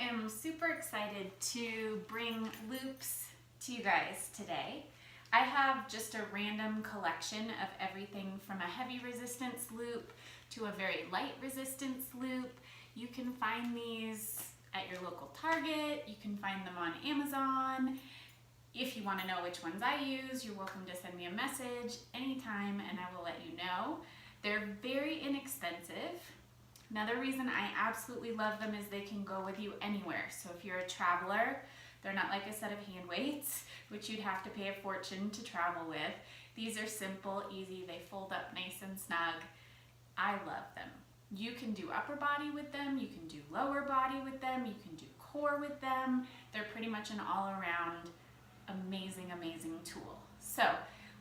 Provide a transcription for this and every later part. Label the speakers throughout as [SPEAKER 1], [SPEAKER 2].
[SPEAKER 1] am super excited to bring loops to you guys today. I have just a random collection of everything from a heavy resistance loop to a very light resistance loop. You can find these at your local Target. You can find them on Amazon. If you want to know which ones I use, you're welcome to send me a message anytime and I will let you know. They're very inexpensive. Another reason I absolutely love them is they can go with you anywhere. So if you're a traveler, they're not like a set of hand weights, which you'd have to pay a fortune to travel with. These are simple, easy, they fold up nice and snug. I love them. You can do upper body with them, you can do lower body with them, you can do core with them. They're pretty much an all-around amazing, amazing tool. So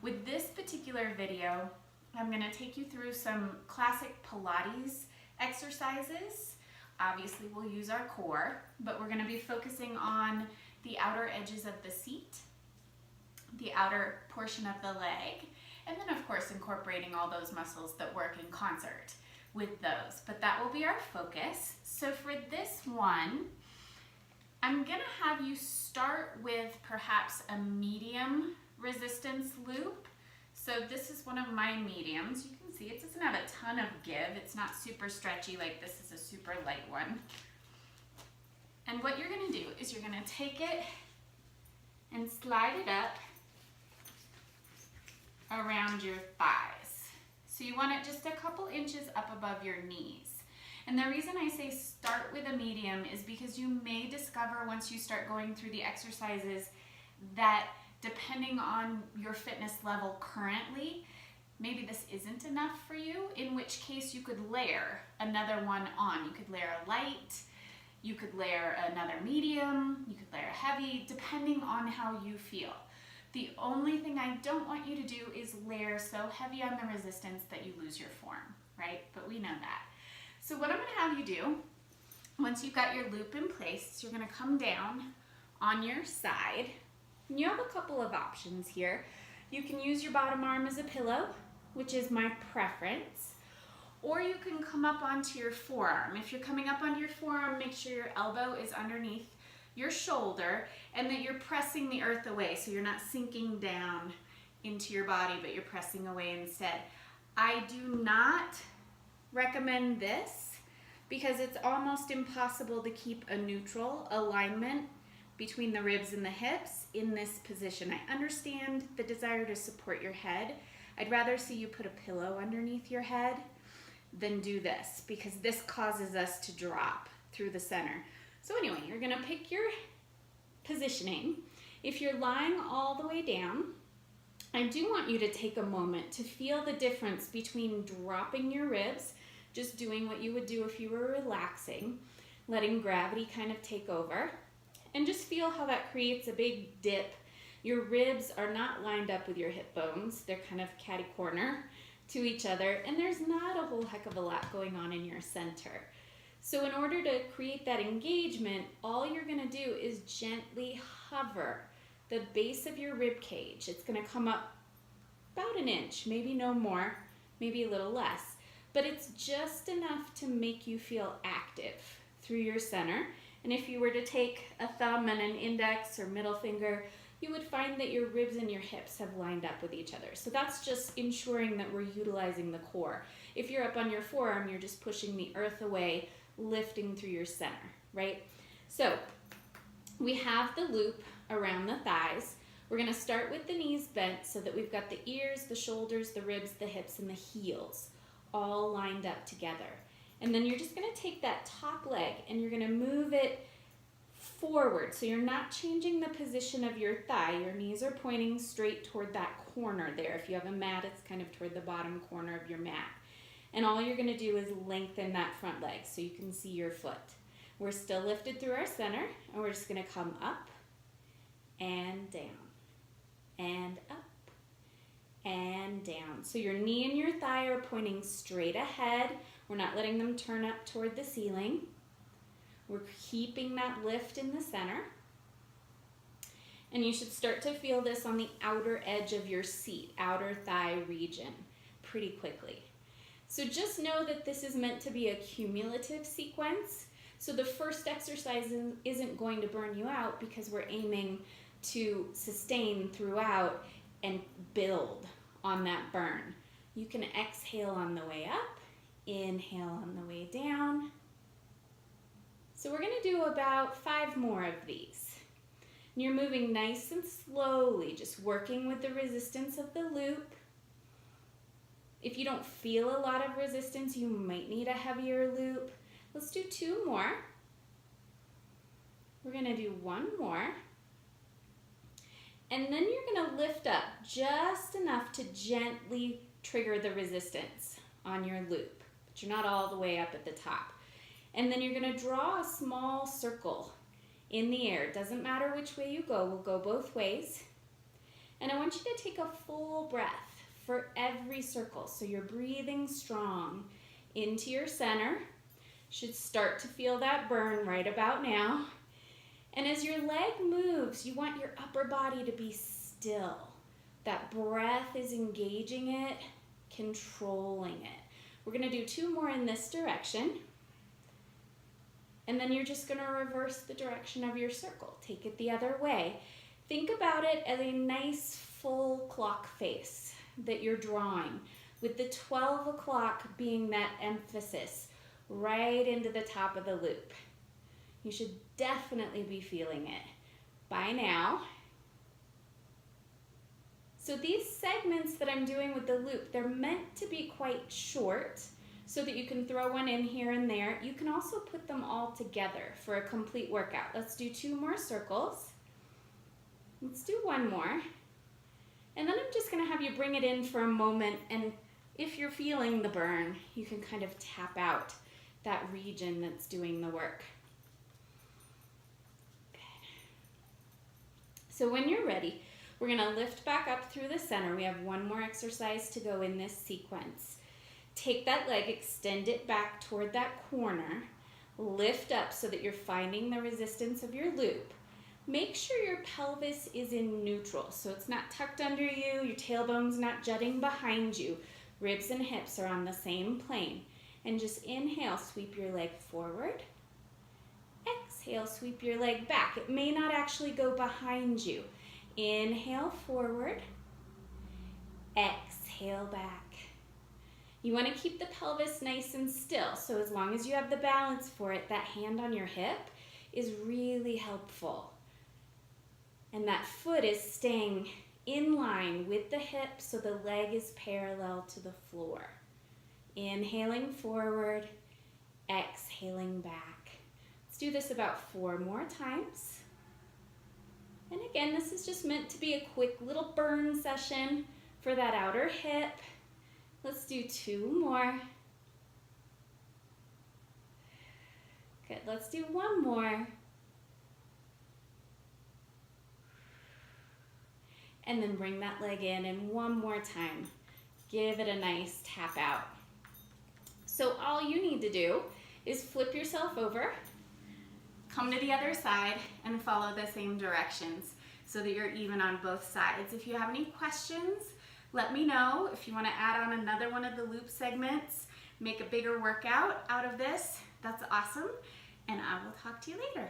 [SPEAKER 1] with this particular video, I'm gonna take you through some classic Pilates exercises. Obviously we'll use our core, but we're gonna be focusing on the outer edges of the seat, the outer portion of the leg, and then of course incorporating all those muscles that work in concert with those. But that will be our focus. So for this one, I'm gonna have you start with perhaps a medium resistance loop. So this is one of my mediums. You can see it doesn't have a ton of give. It's not super stretchy like this is a super light one. And what you're gonna do is you're gonna take it and slide it up around your thighs. So you want it just a couple inches up above your knees. And the reason I say start with a medium is because you may discover once you start going through the exercises that depending on your fitness level currently, maybe this isn't enough for you, in which case you could layer another one on. You could layer a light, you could layer another medium, you could layer a heavy, depending on how you feel. The only thing I don't want you to do is layer so heavy on the resistance that you lose your form, right? But we know that. So what I'm gonna have you do, once you've got your loop in place, you're gonna come down on your side. And you have a couple of options here. You can use your bottom arm as a pillow, which is my preference, or you can come up onto your forearm. If you're coming up onto your forearm, make sure your elbow is underneath your shoulder and that you're pressing the earth away so you're not sinking down into your body, but you're pressing away instead. I do not recommend this because it's almost impossible to keep a neutral alignment between the ribs and the hips in this position. I understand the desire to support your head. I'd rather see you put a pillow underneath your head than do this because this causes us to drop through the center. So anyway, you're gonna pick your positioning. If you're lying all the way down, I do want you to take a moment to feel the difference between dropping your ribs, just doing what you would do if you were relaxing, letting gravity kind of take over, and just feel how that creates a big dip. Your ribs are not lined up with your hip bones. They're kind of catty corner to each other, and there's not a whole heck of a lot going on in your center. So in order to create that engagement, all you're gonna do is gently hover the base of your rib cage. It's gonna come up about an inch, maybe no more, maybe a little less, but it's just enough to make you feel active through your center. And if you were to take a thumb and an index or middle finger, you would find that your ribs and your hips have lined up with each other. So that's just ensuring that we're utilizing the core. If you're up on your forearm, you're just pushing the earth away, lifting through your center, right? So we have the loop around the thighs. We're gonna start with the knees bent so that we've got the ears, the shoulders, the ribs, the hips, and the heels all lined up together. And then you're just gonna take that top leg and you're gonna move it forward. So you're not changing the position of your thigh. Your knees are pointing straight toward that corner there. If you have a mat, it's kind of toward the bottom corner of your mat. And all you're gonna do is lengthen that front leg so you can see your foot. We're still lifted through our center and we're just gonna come up and down and up and down. So your knee and your thigh are pointing straight ahead. We're not letting them turn up toward the ceiling. We're keeping that lift in the center. And you should start to feel this on the outer edge of your seat, outer thigh region, pretty quickly. So just know that this is meant to be a cumulative sequence So the first exercise isn't going to burn you out because we're aiming to sustain throughout and build on that burn. You can exhale on the way up, inhale on the way down. So we're going to do about 5 more of these. And you're moving nice and slowly, just working with the resistance of the loop. If you don't feel a lot of resistance, you might need a heavier loop. Let's do 2 more. We're going to do 1 more. And then you're going to lift up just enough to gently trigger the resistance on your loop, but you're not all the way up at the top. And then you're going to draw a small circle in the air. It doesn't matter which way you go, we'll go both ways. And I want you to take a full breath for every circle. So you're breathing strong into your center. Should start to feel that burn right about now. And as your leg moves, you want your upper body to be still. That breath is engaging it, controlling it. We're going to do 2 more in this direction. And then you're just going to reverse the direction of your circle. Take it the other way. Think about it as a nice full clock face that you're drawing, with the 12 o'clock being that emphasis right into the top of the loop. You should definitely be feeling it by now. So these segments that I'm doing with the loop, they're meant to be quite short so that you can throw one in here and there. You can also put them all together for a complete workout. Let's do 2 more circles. Let's do 1 more. And then I'm just going to have you bring it in for a moment, and if you're feeling the burn, you can kind of tap out that region that's doing the work. So when you're ready, we're going to lift back up through the center. We have 1 more exercise to go in this sequence. Take that leg, extend it back toward that corner, lift up so that you're finding the resistance of your loop. Make sure your pelvis is in neutral, so it's not tucked under you, your tailbone's not jutting behind you. Ribs and hips are on the same plane. And just inhale, sweep your leg forward. Exhale, sweep your leg back. It may not actually go behind you. Inhale forward, exhale back. You want to keep the pelvis nice and still, so as long as you have the balance for it, that hand on your hip is really helpful. And that foot is staying in line with the hip so the leg is parallel to the floor. Inhaling forward, exhaling back. Let's do this about 4 more times. And again, this is just meant to be a quick little burn session for that outer hip. Let's do 2 more. Good, let's do 1 more. And then bring that leg in, and 1 more time. Give it a nice tap out. So all you need to do is flip yourself over, come to the other side, and follow the same directions so that you're even on both sides. If you have any questions, let me know. If you want to add on another one of the loop segments, make a bigger workout out of this, that's awesome. And I will talk to you later.